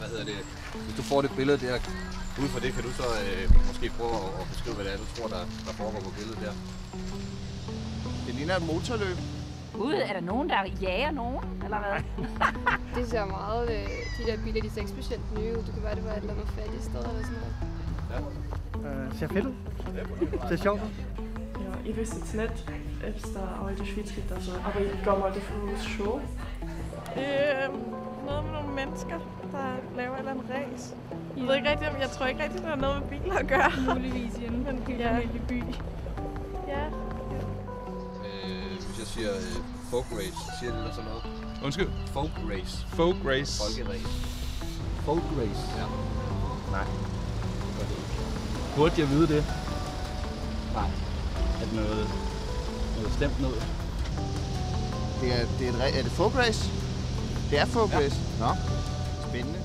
hvad hedder det, hvis du får det billede der, ud fra det kan du så måske prøve at beskrive, hvad det er, du tror, der foregår på billedet der. Det ligner et motorløb. Gud, er der nogen, der jager nogen, eller hvad? Det ser meget, de der biler, de ser ikke specielt nye ud. Det kan være, det var et eller andet fattigt sted eller sådan noget. Ja. Ser fedt ud. Ser sjovt ud. Ja, ich weiß jetzt nicht, ob es da auch in der Schweiz gibt, also, aber ich gehe mal davon aus schon. Noget med nogle mennesker, der laver et eller andet race. Jeg tror ikke rigtig, det har noget med biler at gøre. Muligvis i en lille by. Ja. Hvis jeg siger folk race, siger det eller sådan noget? Undskyld? Folk race. Folk race. Folkerace. Folk race. Ja. Nej. Burde jeg vide det? Nej. Er det noget stemt noget? Er det folk race? Det er folk race. Nå. Spændende.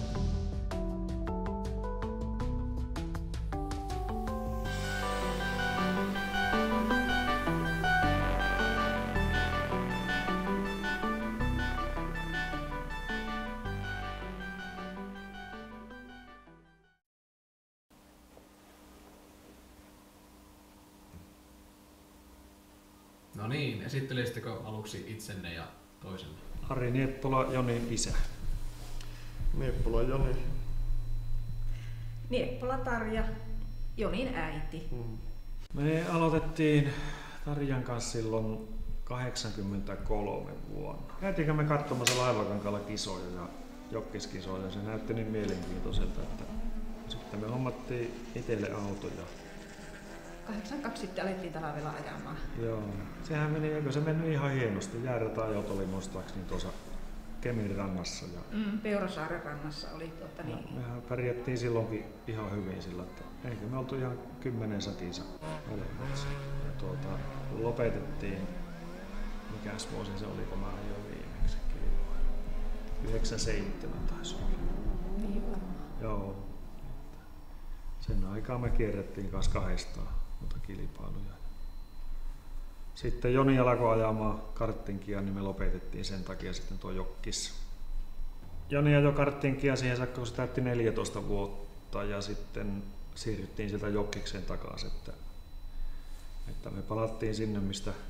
No niin, esittelisitkö aluksi itsenne ja toisenne? Harri Nieppola, Joni isä. Nieppola Joni. Nieppola Tarja, Jonin äiti. Me aloitettiin Tarjan kanssa silloin 83 vuonna. Käytiinkö me katsomassa Laivakankaalla kisoja ja jokkiskisoja. Se näytti niin mielenkiintoiselta, että sitten me hommattiin itselle autoja. 82 sitten alettiin talvella ajamaan. Joo, sehän meni, eikö se mennyt ihan hienosti. Jäärata-ajot oli muistaakseni tuossa Kemin rannassa. Ja Peurasaaren rannassa oli mehän pärjättiin silloinkin ihan hyvin sillä, että eikö me oltu ihan 10 säkissä välimmäksi. Ja lopetettiin, mikäs vuosi se oli, kun mä ajoin viimeksi kilpailu. 97 taisi olla. Niin varmaan. Joo. Sen aikaa me kierrettiin kanssa 200 kilpailuja. Sitten Joni alkoi ajamaan karttinkia, niin me lopetettiin sen takia sitten tuo jokkis. Joni ajoi karttinkia siihen saakka, kun se täytti 14 vuotta ja sitten siirryttiin sieltä jokkikseen takaisin. Että me palattiin sinne,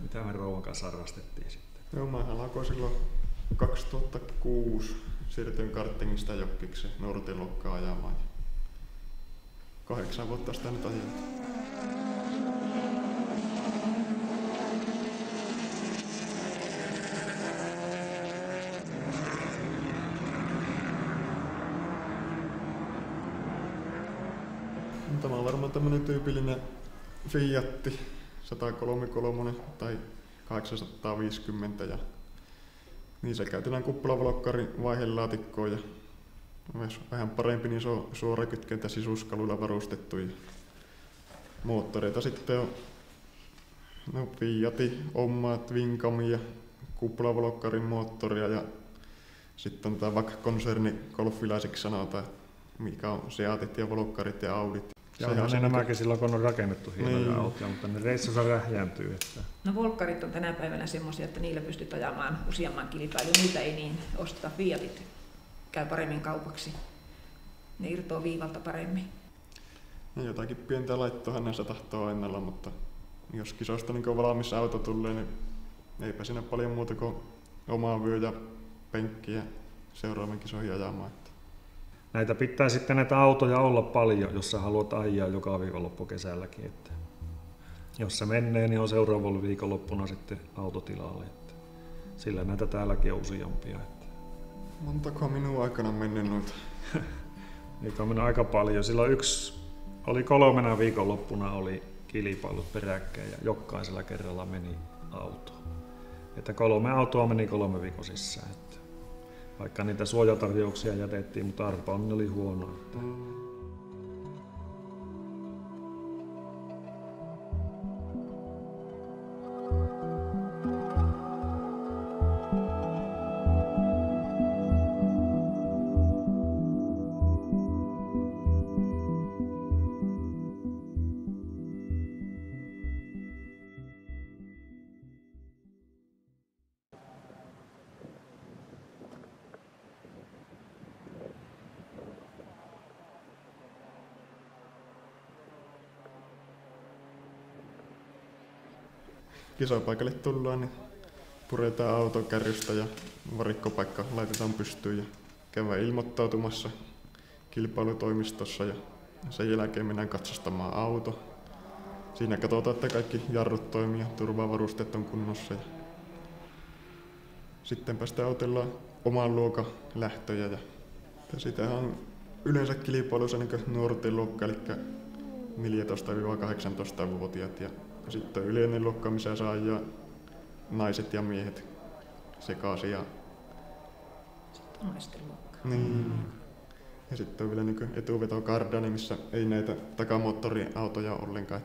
mitä me rouvan kanssa harrastettiin sitten. Joo, mä alkoin silloin 2006. Siirtyin karttingista jokkikseen nuorten luokkaan ajamaan. 8 vuotta sitä nyt ajeltu. Tämä on varmaan tämmönen tyypillinen Fiatti 133 tai 850 ja niissä käytetään kupplavalokkarin vaihelaatikkoa ja vähän parempi, niin se on suorakytkentä sisuskaluilla varustettu. Moottoreita sitten on Fiatin omaa Twincami ja kuplavalokkarin moottoria ja sitten on tämä VAC-konserni golfilaisiksi sanotaan, mikä on Seatit ja volokkarit ja Audit. Ja onhan ne nämäkin silloin, kun on rakennettu hienoja autoja, mutta ne reissussa rähjääntyy. Että... No volkkarit on tänä päivänä semmoisia, että niillä pystyt ajamaan useamman kilpailun. Niitä ei niin osteta. Fiatit käy paremmin kaupaksi. Ne irtoaa viivalta paremmin. Ja jotakin pientä laittoahan näissä tahtoo ennalla, mutta jos kisosta niin valmis auto tulee, niin eipä siinä paljon muuta kuin omaa vyö ja penkkiä seuraavan kisoihin ajamaan. Näitä pitää sitten näitä autoja olla paljon, jos sä haluat ajaa joka viikonloppu kesälläkin. Että jos se menee, niin on seuraavalla viikonloppuna sitten autotilalle. Että sillä näitä täälläkin on useampia. Että... Montako minun aikana mennyt noita? Niitä on mennyt aika paljon. Silloin oli 3 viikonloppuna oli kilpailut peräkkäin ja jokaisella kerralla meni auto. Että 3 autoa meni 3 viikon sisään. Että vaikka niitä suojatarjouksia jätettiin, mutta arpaonni oli huono. kisapaikalle tullaan, niin puretaan auto kärrystä ja varikkopaikka laitetaan pystyyn ja käydään ilmoittautumassa kilpailutoimistossa ja sen jälkeen mennään katsastamaan auto. Siinä katsotaan, että kaikki jarrut toimii ja turvavarusteet on kunnossa. Ja sitten päästään autollaan oman luokan lähtöjä. Ja sitä on yleensä kilpailussa niin nuorten luokka, eli 14-18-vuotiaat. Ja sitten on yleinen luokka, missä saa ja naiset ja miehet sekaisin. Ja naisten luokka. Niin. Ja sitten on vielä niin etuvetokardaani, missä ei näitä takamoottoriautoja ollenkaan.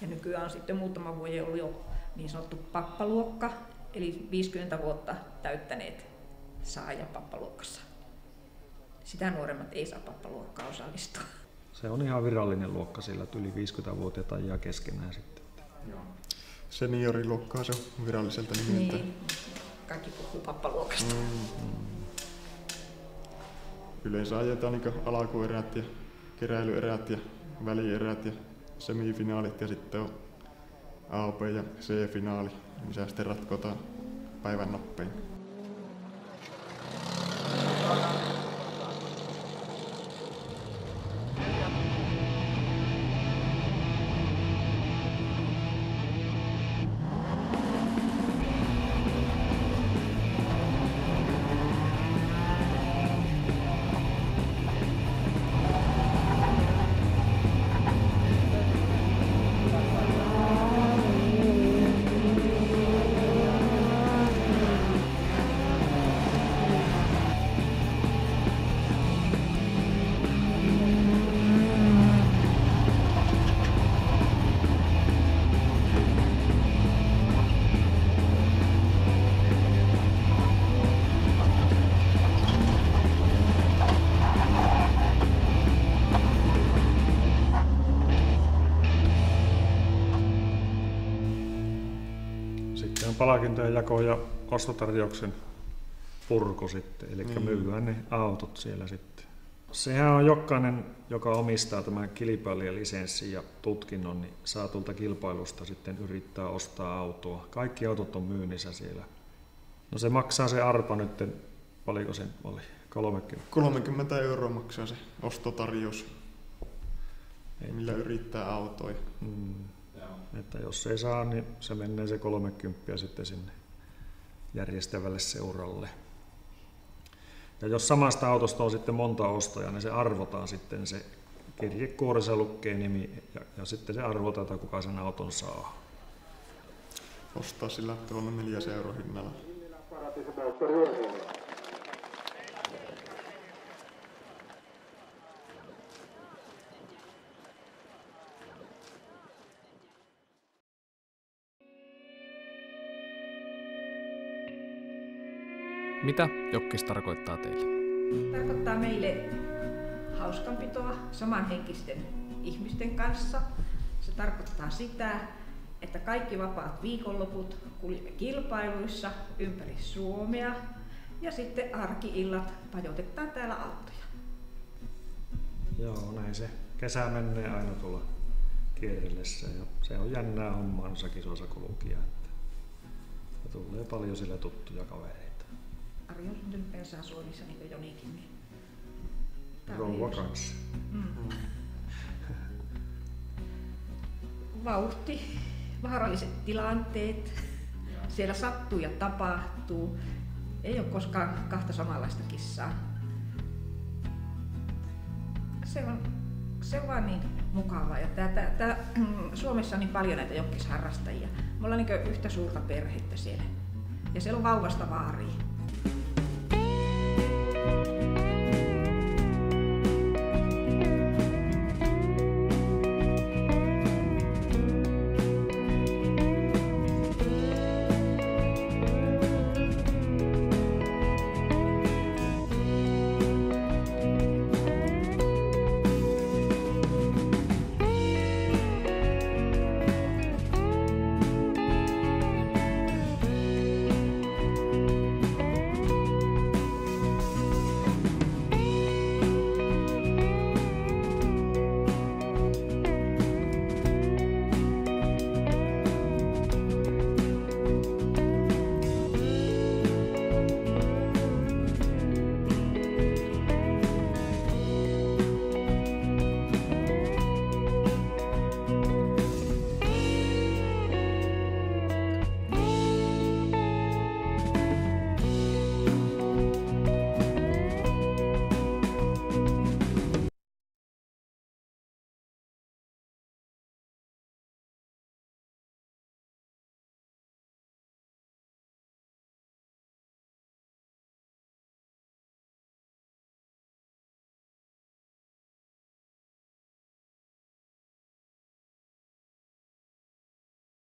Ja nykyään on sitten muutama vuosi ollut jo niin sanottu pappaluokka, eli 50 vuotta täyttäneet saa ja pappaluokassa. Sitä nuoremmat ei saa pappaluokkaa osallistua. Se on ihan virallinen luokka sillä, että yli 50-vuotiaat ajaa keskenään sitten. Joo. Senioriluokkaa se on viralliselta nimeltä. Niin, kaikki puhuu pappaluokasta. Yleensä ajetaan niin alkuerät ja keräilyerät ja välierät ja semifinaalit ja sitten on A, B ja C-finaali, missä sitten ratkotaan päivän nopein. Palkintojen jako ja ostotarjouksen purku sitten, eli myydään ne autot siellä sitten. Sehän on jokainen, joka omistaa tämän kilpailijalisenssin ja tutkinnon, niin saa tuolta kilpailusta sitten yrittää ostaa autoa. Kaikki autot on myynnissä siellä. No se maksaa se arpa nyt, paljonko se oli? 30 € maksaa se ostotarjous, millä yrittää autoja. Että jos ei saa, niin se menee se 30 sitten sinne järjestävälle seuralle. Ja jos samasta autosta on sitten monta ostajaa, niin se arvotaan sitten se kirjekuoressa lukee nimi ja sitten se arvotaan, että kuka sen auton saa. Ostaa sillä tuolla 4 € hinnalla. Mitä jokkis tarkoittaa teille? Tarkoittaa meille hauskanpitoa samanhenkisten ihmisten kanssa. Se tarkoittaa sitä, että kaikki vapaat viikonloput kuljemme kilpailuissa ympäri Suomea ja sitten arki-illat pajotetaan täällä autoja. Joo, näin se kesä menee aina tuolla kierrellessä ja se on jännää hommaa noissa kisoissa kulkia. Ja tulee paljon sillä tuttuja kavereita. Ari on syntynyt Pensaa-Suomessa niin kuin Jonikin. Niin rouva kanssa. Vauhti, vaaralliset tilanteet, siellä sattuu ja tapahtuu. Ei ole koskaan kahta samanlaista kissaa. Se on vaan niin mukavaa. Ja Suomessa on niin paljon näitä jokkisharrastajia. Me ollaan niin yhtä suurta perhettä siellä. Ja siellä on vauvasta vaariin.